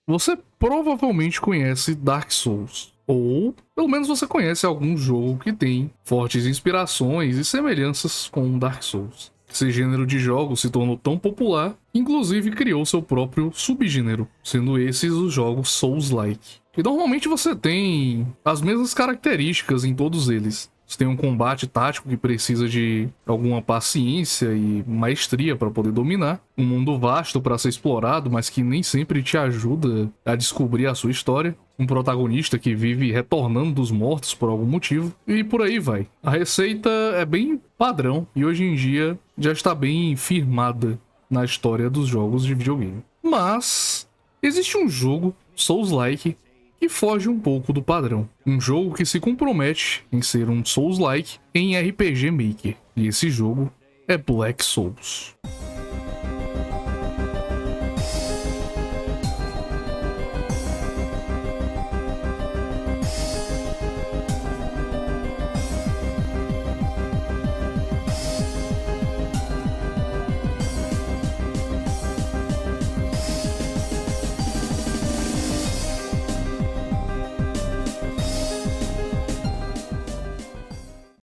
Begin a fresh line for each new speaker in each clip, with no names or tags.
você provavelmente conhece Dark Souls. Ou, pelo menos você conhece algum jogo que tem fortes inspirações e semelhanças com Dark Souls. Esse gênero de jogos se tornou tão popular, inclusive criou seu próprio subgênero, sendo esses os jogos Souls-like. E normalmente você tem as mesmas características em todos eles. Você tem um combate tático que precisa de alguma paciência e maestria para poder dominar. Um mundo vasto para ser explorado, mas que nem sempre te ajuda a descobrir a sua história. Um protagonista que vive retornando dos mortos por algum motivo. E por aí vai. A receita é bem padrão e hoje em dia já está bem firmada na história dos jogos de videogame. Mas existe um jogo Souls-like que foge um pouco do padrão. Um jogo que se compromete em ser um Souls-like em RPG Maker. E esse jogo é Black Souls.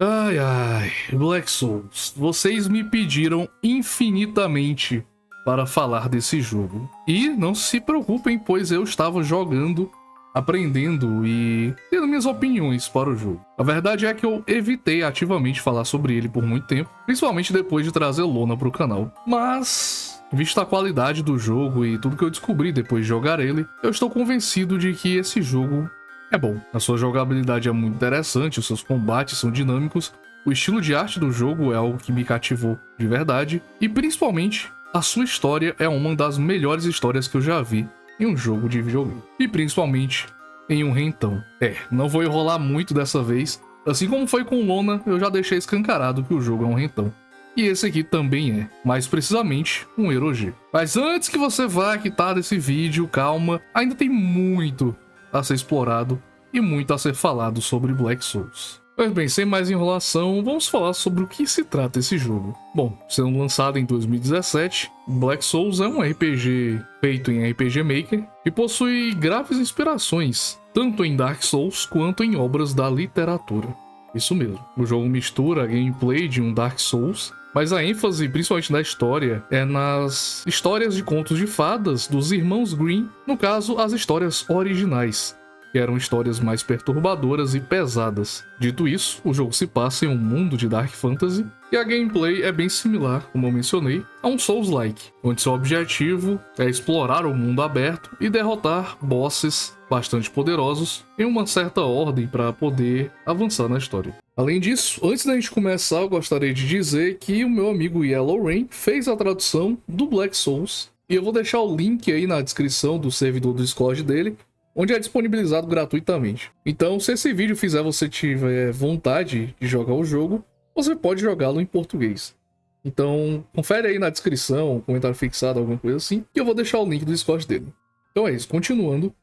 Ai, ai, Black Souls. Vocês me pediram infinitamente para falar desse jogo. E não se preocupem, pois eu estava jogando, aprendendo e tendo minhas opiniões para o jogo. A verdade é que eu evitei ativamente falar sobre ele por muito tempo, principalmente depois de trazer Lona para o canal. Mas, vista a qualidade do jogo e tudo que eu descobri depois de jogar ele, eu estou convencido de que esse jogo é bom. A sua jogabilidade é muito interessante, os seus combates são dinâmicos, o estilo de arte do jogo é algo que me cativou de verdade, e principalmente, a sua história é uma das melhores histórias que eu já vi em um jogo de videogame. E principalmente em um rentão. Não vou enrolar muito dessa vez, assim como foi com Lona, eu já deixei escancarado que o jogo é um rentão. E esse aqui também é, mais precisamente, um Eroge. Mas antes que você vá quitar desse vídeo, calma, ainda tem muito a ser explorado e muito a ser falado sobre Black Souls. Pois bem, sem mais enrolação, vamos falar sobre o que se trata esse jogo. Bom, sendo lançado em 2017, Black Souls é um RPG feito em RPG Maker e possui graves inspirações, tanto em Dark Souls quanto em obras da literatura. Isso mesmo, o jogo mistura a gameplay de um Dark Souls, mas a ênfase, principalmente da história, é nas histórias de contos de fadas dos irmãos Grimm, no caso, as histórias originais, que eram histórias mais perturbadoras e pesadas. Dito isso, o jogo se passa em um mundo de Dark Fantasy, e a gameplay é bem similar, como eu mencionei, a um Souls-like, onde seu objetivo é explorar o mundo aberto e derrotar bosses bastante poderosos em uma certa ordem para poder avançar na história. Além disso, antes da gente começar, eu gostaria de dizer que o meu amigo Yellow Rain fez a tradução do Black Souls, e eu vou deixar o link aí na descrição do servidor do Discord dele, onde é disponibilizado gratuitamente. Então, se esse vídeo fizer você tiver vontade de jogar o jogo, você pode jogá-lo em português. Então, confere aí na descrição, comentário fixado, alguma coisa assim, que eu vou deixar o link do Discord dele. Então é isso, continuando.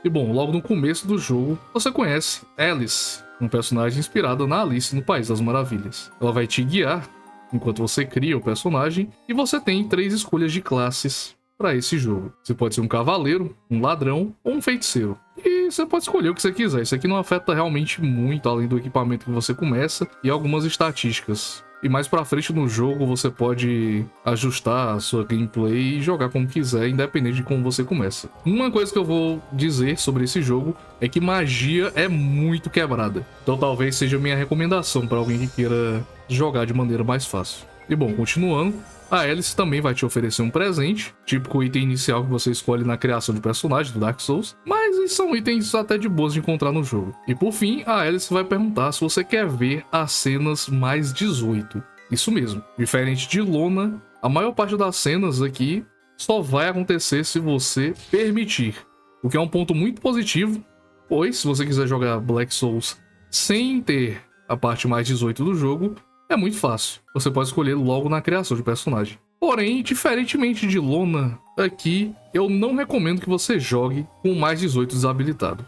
E bom, logo no começo do jogo, você conhece Alice, um personagem inspirado na Alice no País das Maravilhas. Ela vai te guiar enquanto você cria o personagem, e você tem 3 escolhas de classes para esse jogo. Você pode ser um cavaleiro, um ladrão ou um feiticeiro. E você pode escolher o que você quiser. Isso aqui não afeta realmente muito, além do equipamento que você começa e algumas estatísticas. E mais pra frente no jogo você pode ajustar a sua gameplay e jogar como quiser, independente de como você começa. Uma coisa que eu vou dizer sobre esse jogo é que magia é muito quebrada. Então talvez seja a minha recomendação para alguém que queira jogar de maneira mais fácil. E bom, continuando, a Alice também vai te oferecer um presente, típico item inicial que você escolhe na criação de personagem do Dark Souls, mas são itens até de boas de encontrar no jogo. E por fim, a Alice vai perguntar se você quer ver as cenas mais 18. Isso mesmo, diferente de Lona, a maior parte das cenas aqui só vai acontecer se você permitir, o que é um ponto muito positivo, pois se você quiser jogar Black Souls sem ter a parte mais 18 do jogo, é muito fácil, você pode escolher logo na criação de personagem. Porém, diferentemente de Lona, aqui eu não recomendo que você jogue com mais 18 desabilitado.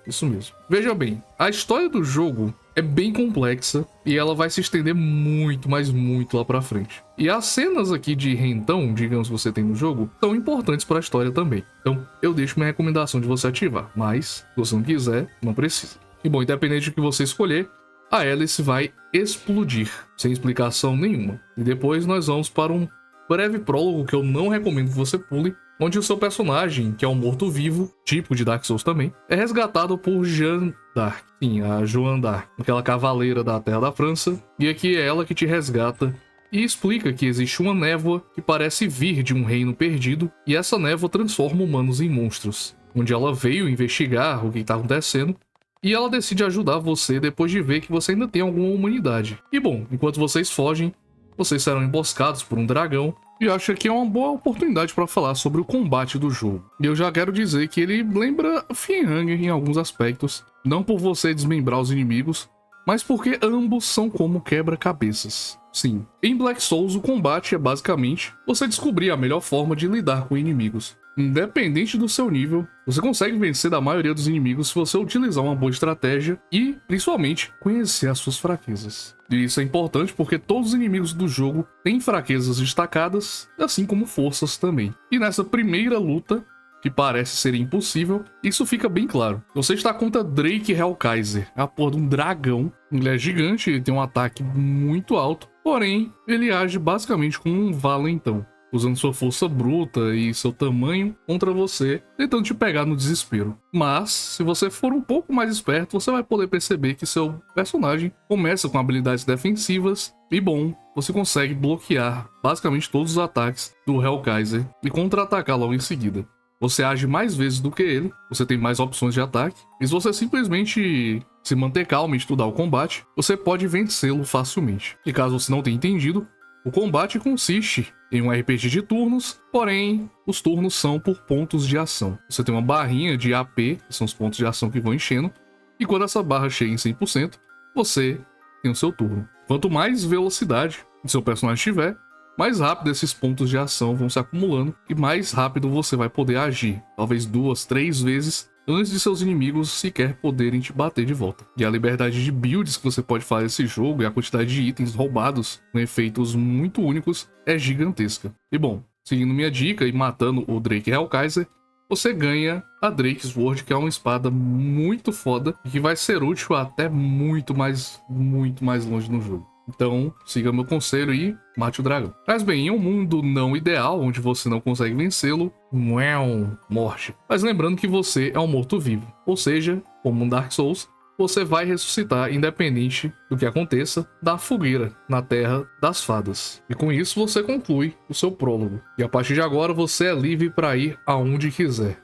Isso mesmo. Veja bem, a história do jogo é bem complexa e ela vai se estender muito, mas muito lá pra frente. E as cenas aqui de rentão, digamos, que você tem no jogo, são importantes para a história também. Então eu deixo minha recomendação de você ativar, mas se você não quiser, não precisa. E bom, independente do que você escolher, a hélice vai explodir, sem explicação nenhuma. E depois nós vamos para um breve prólogo que eu não recomendo que você pule, onde o seu personagem, que é um morto-vivo, típico de Dark Souls também, é resgatado por Jeanne d'Arc. Sim, a Joan d'Arc, aquela cavaleira da terra da França, e aqui é ela que te resgata e explica que existe uma névoa que parece vir de um reino perdido, e essa névoa transforma humanos em monstros, onde ela veio investigar o que está acontecendo, e ela decide ajudar você depois de ver que você ainda tem alguma humanidade. E bom, enquanto vocês fogem, vocês serão emboscados por um dragão, e acho que é uma boa oportunidade para falar sobre o combate do jogo. E eu já quero dizer que ele lembra Fear em alguns aspectos, não por você desmembrar os inimigos, mas porque ambos são como quebra-cabeças. Sim, em Black Souls o combate é basicamente você descobrir a melhor forma de lidar com inimigos. Independente do seu nível, você consegue vencer da maioria dos inimigos se você utilizar uma boa estratégia e, principalmente, conhecer as suas fraquezas. E isso é importante porque todos os inimigos do jogo têm fraquezas destacadas, assim como forças também. E nessa primeira luta, que parece ser impossível, isso fica bem claro. Você está contra Drake Hellkaiser, a porra de um dragão. Ele é gigante, ele tem um ataque muito alto, porém, ele age basicamente como um valentão, usando sua força bruta e seu tamanho contra você, tentando te pegar no desespero. Mas, se você for um pouco mais esperto, você vai poder perceber que seu personagem começa com habilidades defensivas e, bom, você consegue bloquear basicamente todos os ataques do Hellkaiser e contra-atacar logo em seguida. Você age mais vezes do que ele, você tem mais opções de ataque, e se você simplesmente se manter calmo e estudar o combate, você pode vencê-lo facilmente. E caso você não tenha entendido, o combate consiste em um RPG de turnos, porém, os turnos são por pontos de ação. Você tem uma barrinha de AP, que são os pontos de ação que vão enchendo, e quando essa barra chega em 100%, você tem o seu turno. Quanto mais velocidade seu personagem tiver, mais rápido esses pontos de ação vão se acumulando e mais rápido você vai poder agir, talvez 2, 3 vezes antes de seus inimigos sequer poderem te bater de volta. E a liberdade de builds que você pode fazer nesse jogo e a quantidade de itens roubados com efeitos muito únicos é gigantesca. E bom, seguindo minha dica e matando o Drake Hellkaiser, você ganha a Drake Sword, que é uma espada muito foda e que vai ser útil até muito mais longe no jogo. Então, siga meu conselho e mate o dragão. Mas bem, em um mundo não ideal, onde você não consegue vencê-lo, morte. Mas lembrando que você é um morto-vivo, ou seja, como um Dark Souls, você vai ressuscitar independente do que aconteça da fogueira na Terra das Fadas. E com isso você conclui o seu prólogo. E a partir de agora você é livre para ir aonde quiser.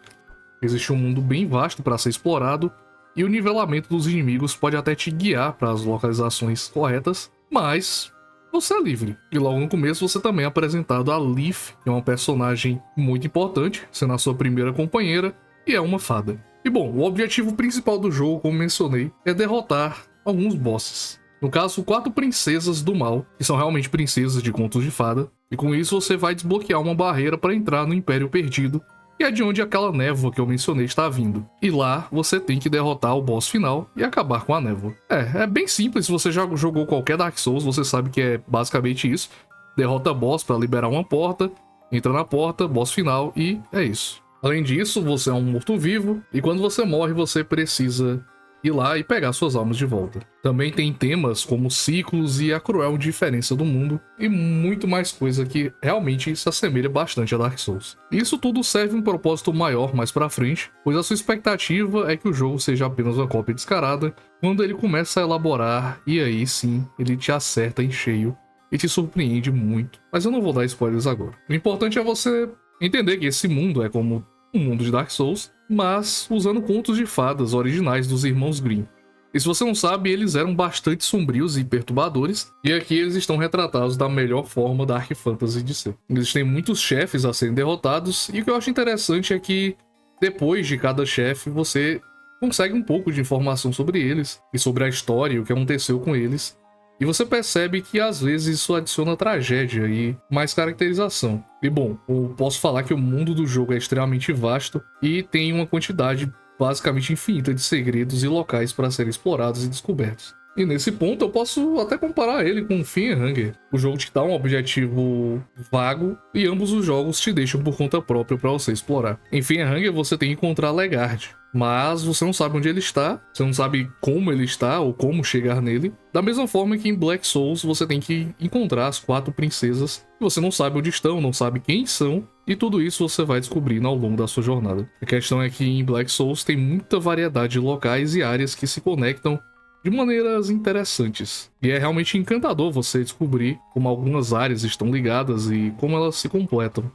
Existe um mundo bem vasto para ser explorado, e o nivelamento dos inimigos pode até te guiar para as localizações corretas, mas você é livre. E logo no começo você também é apresentado a Leaf, que é uma personagem muito importante, sendo a sua primeira companheira, e é uma fada. E bom, o objetivo principal do jogo, como mencionei, é derrotar alguns bosses. No caso, 4 princesas do mal, que são realmente princesas de contos de fada, e com isso você vai desbloquear uma barreira para entrar no Império Perdido, que é de onde aquela névoa que eu mencionei está vindo. E lá você tem que derrotar o boss final e acabar com a névoa. É bem simples, se você já jogou qualquer Dark Souls, você sabe que é basicamente isso. Derrota boss para liberar uma porta, entra na porta, boss final e é isso. Além disso, você é um morto-vivo e quando você morre você precisa ir lá e pegar suas almas de volta. Também tem temas como ciclos e a cruel diferença do mundo e muito mais coisa que realmente se assemelha bastante a Dark Souls. Isso tudo serve um propósito maior mais pra frente, pois a sua expectativa é que o jogo seja apenas uma cópia descarada quando ele começa a elaborar e aí sim ele te acerta em cheio e te surpreende muito. Mas eu não vou dar spoilers agora. O importante é você entender que esse mundo é como um mundo de Dark Souls, mas usando contos de fadas originais dos irmãos Grimm. E se você não sabe, eles eram bastante sombrios e perturbadores, e aqui eles estão retratados da melhor forma Dark Fantasy de ser. Existem muitos chefes a serem derrotados, e o que eu acho interessante é que, depois de cada chefe, você consegue um pouco de informação sobre eles, e sobre a história e o que aconteceu com eles, e você percebe que às vezes isso adiciona tragédia e mais caracterização. E bom, eu posso falar que o mundo do jogo é extremamente vasto e tem uma quantidade basicamente infinita de segredos e locais para serem explorados e descobertos. E nesse ponto eu posso até comparar ele com Fear&Hunger. O jogo te dá um objetivo vago e ambos os jogos te deixam por conta própria para você explorar. Em Fear&Hunger você tem que encontrar Legarde, mas você não sabe onde ele está, você não sabe como ele está ou como chegar nele. Da mesma forma que em Black Souls você tem que encontrar as 4 princesas, e você não sabe onde estão, não sabe quem são, e tudo isso você vai descobrindo ao longo da sua jornada. A questão é que em Black Souls tem muita variedade de locais e áreas que se conectam de maneiras interessantes. E é realmente encantador você descobrir como algumas áreas estão ligadas e como elas se completam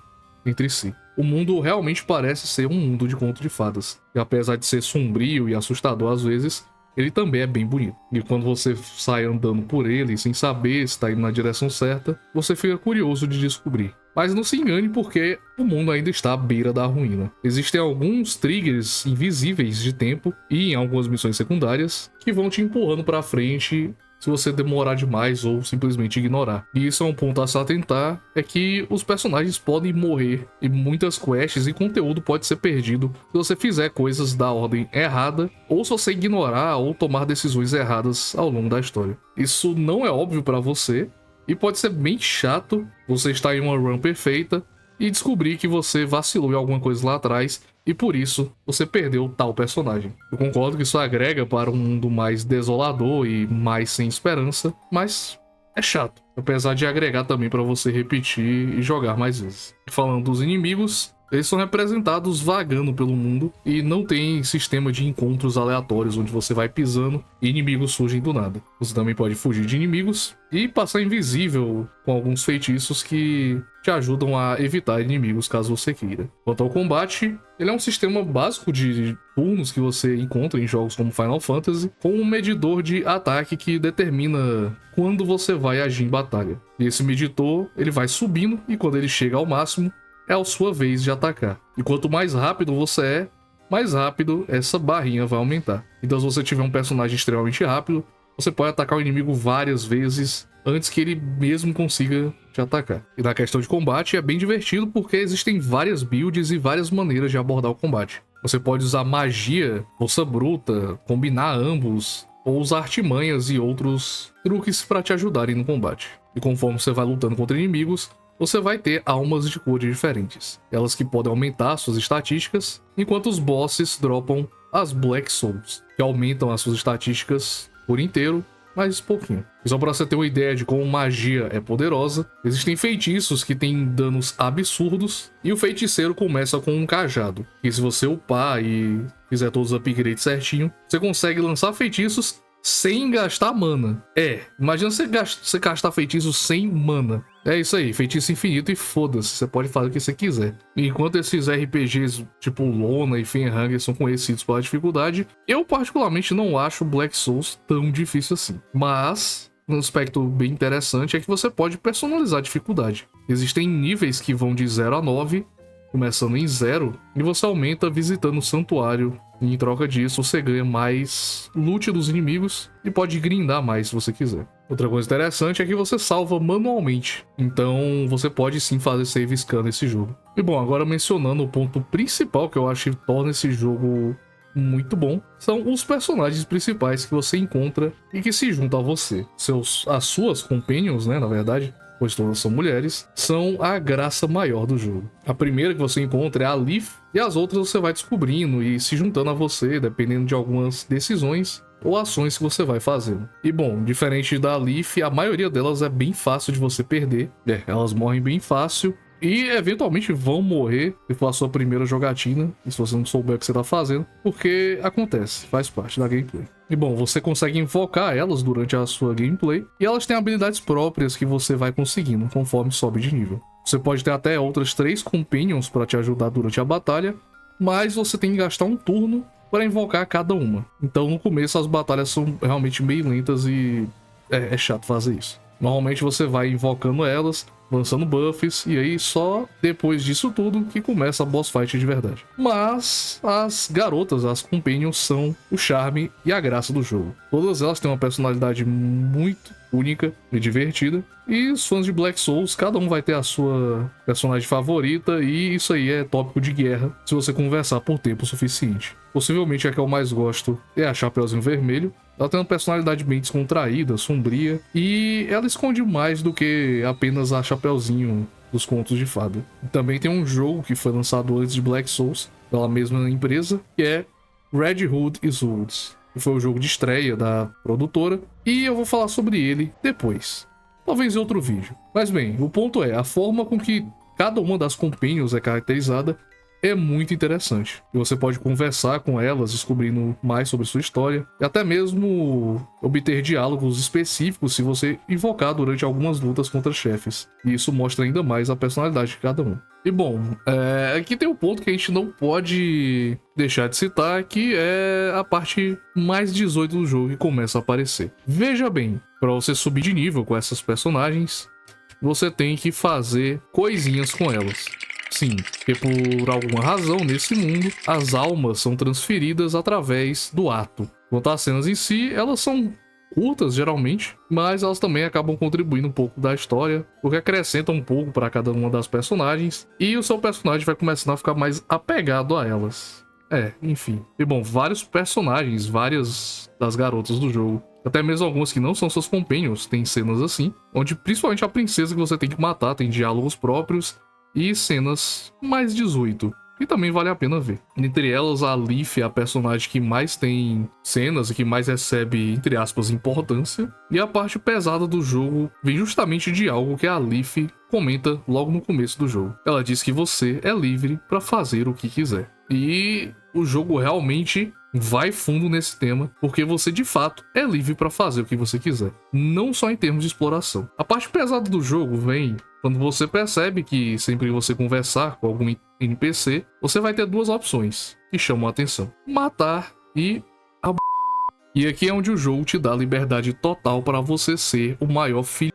entre si. O mundo realmente parece ser um mundo de conto de fadas. E apesar de ser sombrio e assustador às vezes, ele também é bem bonito. E quando você sai andando por ele sem saber se está indo na direção certa, você fica curioso de descobrir. Mas não se engane porque o mundo ainda está à beira da ruína. Existem alguns triggers invisíveis de tempo e em algumas missões secundárias que vão te empurrando para frente se você demorar demais ou simplesmente ignorar. E isso é um ponto a se atentar, é que os personagens podem morrer e muitas quests e conteúdo pode ser perdido se você fizer coisas da ordem errada ou se você ignorar ou tomar decisões erradas ao longo da história. Isso não é óbvio para você e pode ser bem chato você estar em uma run perfeita e descobrir que você vacilou em alguma coisa lá atrás e por isso você perdeu tal personagem. Eu concordo que isso agrega para um mundo mais desolador e mais sem esperança, mas é chato, apesar de agregar também para você repetir e jogar mais vezes. Falando dos inimigos, eles são representados vagando pelo mundo e não tem sistema de encontros aleatórios onde você vai pisando e inimigos surgem do nada. Você também pode fugir de inimigos e passar invisível com alguns feitiços que te ajudam a evitar inimigos caso você queira. Quanto ao combate, ele é um sistema básico de turnos que você encontra em jogos como Final Fantasy, com um medidor de ataque que determina quando você vai agir em batalha. E esse medidor, ele vai subindo e quando ele chega ao máximo, é a sua vez de atacar. E quanto mais rápido você é, mais rápido essa barrinha vai aumentar. Então se você tiver um personagem extremamente rápido, você pode atacar o inimigo várias vezes antes que ele mesmo consiga te atacar. E na questão de combate é bem divertido porque existem várias builds e várias maneiras de abordar o combate. Você pode usar magia, força bruta, combinar ambos, ou usar artimanhas e outros truques para te ajudarem no combate. E conforme você vai lutando contra inimigos, você vai ter almas de cores diferentes, elas que podem aumentar suas estatísticas, enquanto os bosses dropam as Black Souls, que aumentam as suas estatísticas por inteiro, mas pouquinho. E só para você ter uma ideia de como magia é poderosa, existem feitiços que têm danos absurdos, e o feiticeiro começa com um cajado, e se você upar e fizer todos os upgrades certinho, você consegue lançar feitiços sem gastar mana. Imagina você gastar feitiço sem mana. É isso aí, feitiço infinito e foda-se, você pode fazer o que você quiser. Enquanto esses RPGs tipo Lona e Fear&Hunger são conhecidos pela dificuldade, eu particularmente não acho Black Souls tão difícil assim. Mas um aspecto bem interessante é que você pode personalizar a dificuldade. Existem níveis que vão de 0 a 9, começando em 0, e você aumenta visitando o santuário. E em troca disso, você ganha mais loot dos inimigos e pode grindar mais se você quiser. Outra coisa interessante é que você salva manualmente, então você pode sim fazer save scan nesse jogo. E bom, agora mencionando o ponto principal que eu acho que torna esse jogo muito bom, são os personagens principais que você encontra e que se juntam a você. As suas companions, né, na verdade, pois todas são mulheres, são a graça maior do jogo. A primeira que você encontra é a Leaf, e as outras você vai descobrindo e se juntando a você, dependendo de algumas decisões ou ações que você vai fazendo. E bom, diferente da Leaf, a maioria delas é bem fácil de você perder. Elas morrem bem fácil e eventualmente vão morrer se for a sua primeira jogatina, e se você não souber o que você tá fazendo, porque acontece, faz parte da gameplay. E bom, você consegue invocar elas durante a sua gameplay, e elas têm habilidades próprias que você vai conseguindo conforme sobe de nível. Você pode ter até outras 3 companions para te ajudar durante a batalha, mas você tem que gastar um turno para invocar cada uma. Então no começo as batalhas são realmente meio lentas e é chato fazer isso. Normalmente você vai invocando elas, lançando buffs, e aí só depois disso tudo que começa a boss fight de verdade. Mas as garotas, as companions, são o charme e a graça do jogo. Todas elas têm uma personalidade muito única e divertida. E os fãs de Black Souls, cada um vai ter a sua personagem favorita, e isso aí é tópico de guerra se você conversar por tempo suficiente. Possivelmente a que eu mais gosto é a Chapeuzinho Vermelho. Ela tem uma personalidade bem descontraída, sombria, e ela esconde mais do que apenas a Chapeuzinho dos contos de fada. Também tem um jogo que foi lançado antes de Black Souls, pela mesma empresa, que é Red Hood Isoldes, que foi o jogo de estreia da produtora, e eu vou falar sobre ele depois, talvez em outro vídeo. Mas bem, o ponto é, a forma com que cada uma das companions é caracterizada é muito interessante. E você pode conversar com elas, descobrindo mais sobre sua história, e até mesmo obter diálogos específicos se você invocar durante algumas lutas contra chefes. E isso mostra ainda mais a personalidade de cada um. E bom, aqui tem um ponto que a gente não pode deixar de citar, que é a parte mais 18 do jogo que começa a aparecer. Veja bem, para você subir de nível com essas personagens, você tem que fazer coisinhas com elas. Sim, porque por alguma razão nesse mundo, as almas são transferidas através do ato. Quanto às cenas em si, elas são curtas geralmente, mas elas também acabam contribuindo um pouco da história, porque acrescentam um pouco para cada uma das personagens, e o seu personagem vai começando a ficar mais apegado a elas. Enfim. E bom, vários personagens, várias das garotas do jogo, até mesmo algumas que não são seus companions, tem cenas assim, onde principalmente a princesa que você tem que matar tem diálogos próprios, e cenas mais 18, que também vale a pena ver. Entre elas, a Leaf é a personagem que mais tem cenas e que mais recebe, entre aspas, importância. E a parte pesada do jogo vem justamente de algo que a Leaf comenta logo no começo do jogo. Ela diz que você é livre para fazer o que quiser. E o jogo realmente vai fundo nesse tema, porque você de fato é livre para fazer o que você quiser, não só em termos de exploração. A parte pesada do jogo vem quando você percebe que sempre que você conversar com algum NPC, você vai ter duas opções que chamam a atenção: matar e E aqui é onde o jogo te dá liberdade total para você ser o maior filho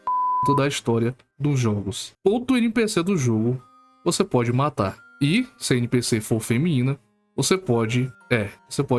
da história dos jogos. Todo NPC do jogo você pode matar. E se a NPC for feminina, você pode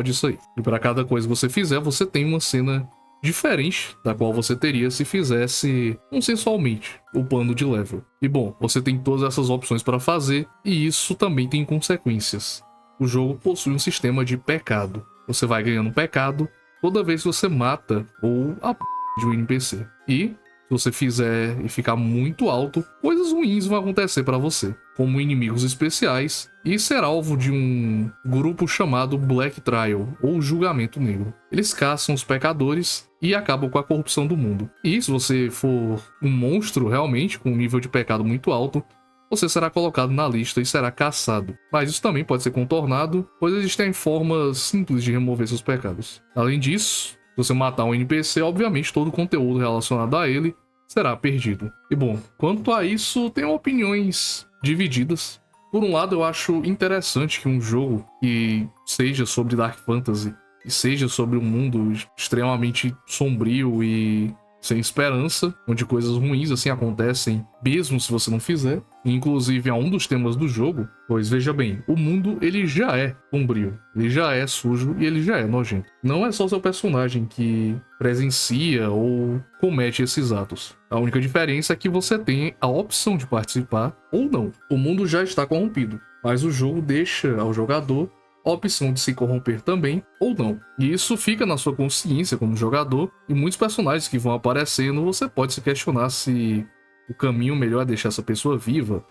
isso aí. E para cada coisa que você fizer, você tem uma cena diferente da qual você teria se fizesse consensualmente o plano de level. E bom, você tem todas essas opções para fazer, e isso também tem consequências. O jogo possui um sistema de pecado. Você vai ganhando pecado toda vez que você mata ou a de um NPC. E se você fizer e ficar muito alto, coisas ruins vão acontecer para você, como inimigos especiais, e ser alvo de um grupo chamado Black Trial, ou Julgamento Negro. Eles caçam os pecadores e acabam com a corrupção do mundo. E se você for um monstro realmente, com um nível de pecado muito alto, você será colocado na lista e será caçado. Mas isso também pode ser contornado, pois existem formas simples de remover seus pecados. Além disso, se você matar um NPC, obviamente todo o conteúdo relacionado a ele será perdido. E bom, quanto a isso, tenho opiniões divididas. Por um lado, eu acho interessante que um jogo que seja sobre Dark Fantasy e seja sobre um mundo extremamente sombrio e sem esperança, onde coisas ruins assim acontecem, mesmo se você não fizer. Inclusive é um dos temas do jogo, pois veja bem, o mundo ele já é sombrio, ele já é sujo e ele já é nojento. Não é só seu personagem que presencia ou comete esses atos. A única diferença é que você tem a opção de participar ou não. O mundo já está corrompido, mas o jogo deixa ao jogador a opção de se corromper também ou não. E isso fica na sua consciência como jogador, e muitos personagens que vão aparecendo, você pode se questionar se o caminho melhor é deixar essa pessoa viva,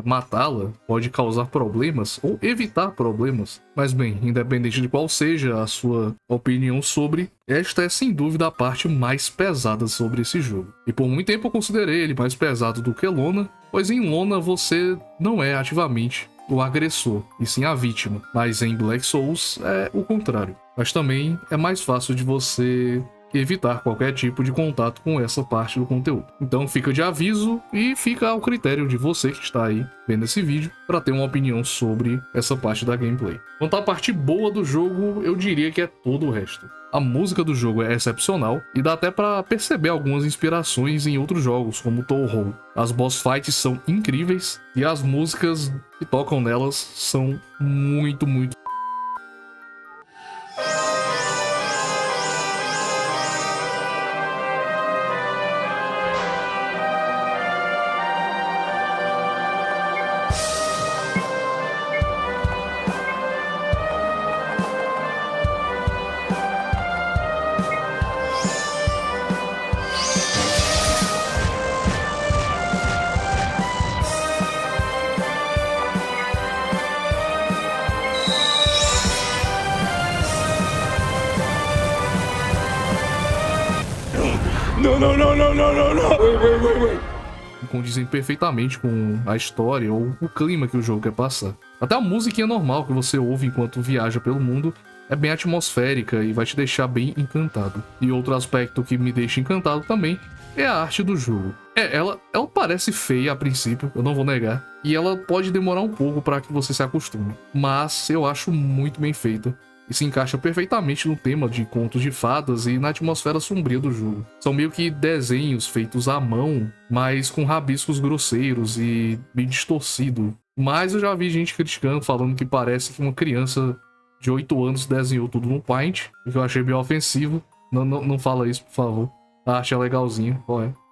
matá-la, pode causar problemas ou evitar problemas. Mas bem, independente de qual seja a sua opinião sobre, esta é sem dúvida a parte mais pesada sobre esse jogo. E por muito tempo eu considerei ele mais pesado do que Lona, pois em Lona você não é ativamente o agressor, e sim a vítima. Mas em Black Souls é o contrário. Mas também é mais fácil de você evitar qualquer tipo de contato com essa parte do conteúdo. Então fica de aviso e fica ao critério de você que está aí vendo esse vídeo para ter uma opinião sobre essa parte da gameplay. Quanto à parte boa do jogo, eu diria que é todo o resto. A música do jogo é excepcional e dá até para perceber algumas inspirações em outros jogos, como Touhou. As boss fights são incríveis e as músicas que tocam nelas são muito
Não, não, não, não, não, não, não. Wait.
Condizem perfeitamente com a história ou o clima que o jogo quer passar. Até a musiquinha normal que você ouve enquanto viaja pelo mundo é bem atmosférica e vai te deixar bem encantado. E outro aspecto que me deixa encantado também é a arte do jogo. Ela parece feia a princípio, eu não vou negar, e ela pode demorar um pouco para que você se acostume, mas eu acho muito bem feita e se encaixa perfeitamente no tema de contos de fadas e na atmosfera sombria do jogo. São meio que desenhos feitos à mão, mas com rabiscos grosseiros e meio distorcido. Mas eu já vi gente criticando, falando que parece que uma criança de 8 anos desenhou tudo no Paint, o que eu achei bem ofensivo. Não fala isso, por favor. A arte é legalzinha,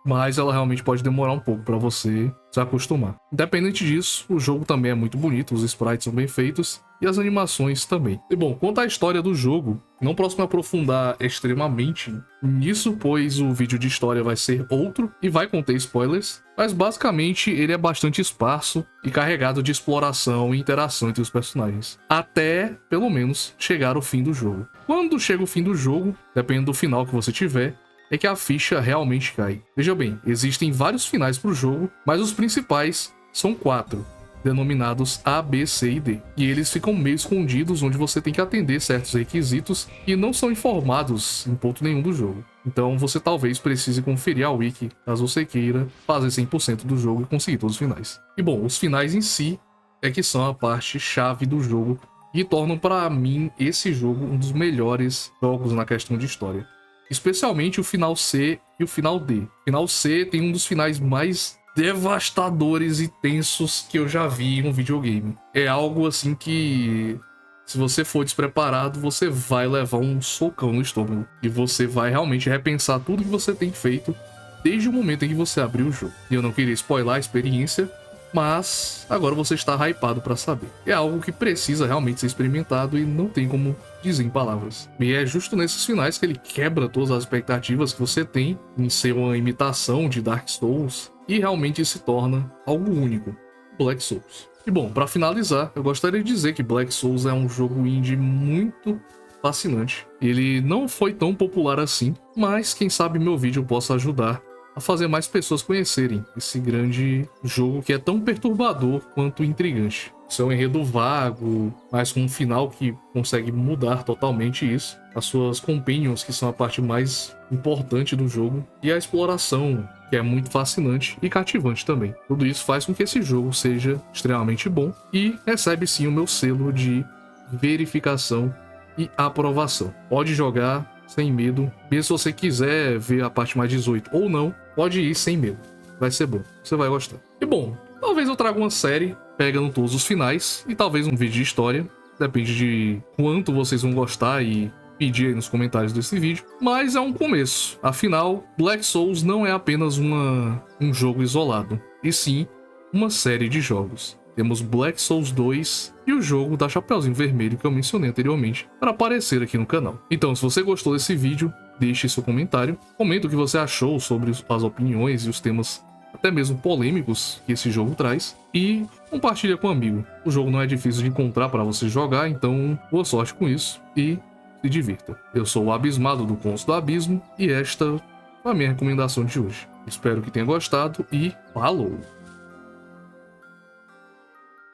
mas ela realmente pode demorar um pouco pra você se acostumar. Independente disso, o jogo também é muito bonito, os sprites são bem feitos e as animações também. E bom, quanto à história do jogo, não posso me aprofundar extremamente nisso, pois o vídeo de história vai ser outro e vai conter spoilers, mas basicamente ele é bastante esparso e carregado de exploração e interação entre os personagens, até, pelo menos, chegar ao fim do jogo. Quando chega o fim do jogo, dependendo do final que você tiver, é que a ficha realmente cai. Veja bem, existem vários finais para o jogo, mas os principais são 4, denominados A, B, C e D. E eles ficam meio escondidos, onde você tem que atender certos requisitos e não são informados em ponto nenhum do jogo. Então você talvez precise conferir a wiki, caso você queira fazer 100% do jogo e conseguir todos os finais. E bom, os finais em si é que são a parte chave do jogo e tornam para mim esse jogo um dos melhores jogos na questão de história. Especialmente o final C e o final D. O final C tem um dos finais mais devastadores e tensos que eu já vi em um videogame. É algo assim que, se você for despreparado, você vai levar um socão no estômago. E você vai realmente repensar tudo que você tem feito desde o momento em que você abriu o jogo. E eu não queria spoiler a experiência, mas agora você está hypado para saber. É algo que precisa realmente ser experimentado e não tem como dizer em palavras. E é justo nesses finais que ele quebra todas as expectativas que você tem em ser uma imitação de Dark Souls e realmente se torna algo único, Black Souls. E bom, para finalizar, eu gostaria de dizer que Black Souls é um jogo indie muito fascinante. Ele não foi tão popular assim, mas quem sabe meu vídeo possa ajudar a fazer mais pessoas conhecerem esse grande jogo que é tão perturbador quanto intrigante. Seu enredo vago, mas com um final que consegue mudar totalmente isso. As suas companions, que são a parte mais importante do jogo. E a exploração, que é muito fascinante e cativante também. Tudo isso faz com que esse jogo seja extremamente bom e recebe sim o meu selo de verificação e aprovação. Pode jogar sem medo. Mesmo se você quiser ver a parte mais 18 ou não, pode ir sem medo. Vai ser bom. Você vai gostar. E bom, talvez eu traga uma série pegando todos os finais e talvez um vídeo de história. Depende de quanto vocês vão gostar e pedir aí nos comentários desse vídeo. Mas é um começo. Afinal, Black Souls não é apenas um jogo isolado, e sim uma série de jogos. Temos Black Souls 2 e o jogo da Chapeuzinho Vermelho que eu mencionei anteriormente para aparecer aqui no canal. Então, se você gostou desse vídeo, deixe seu comentário, comenta o que você achou sobre as opiniões e os temas até mesmo polêmicos que esse jogo traz e compartilha com um amigo. O jogo não é difícil de encontrar para você jogar, então boa sorte com isso e se divirta. Eu sou o Abismado do Contos do Abismo e esta foi a minha recomendação de hoje. Espero que tenha gostado e falou!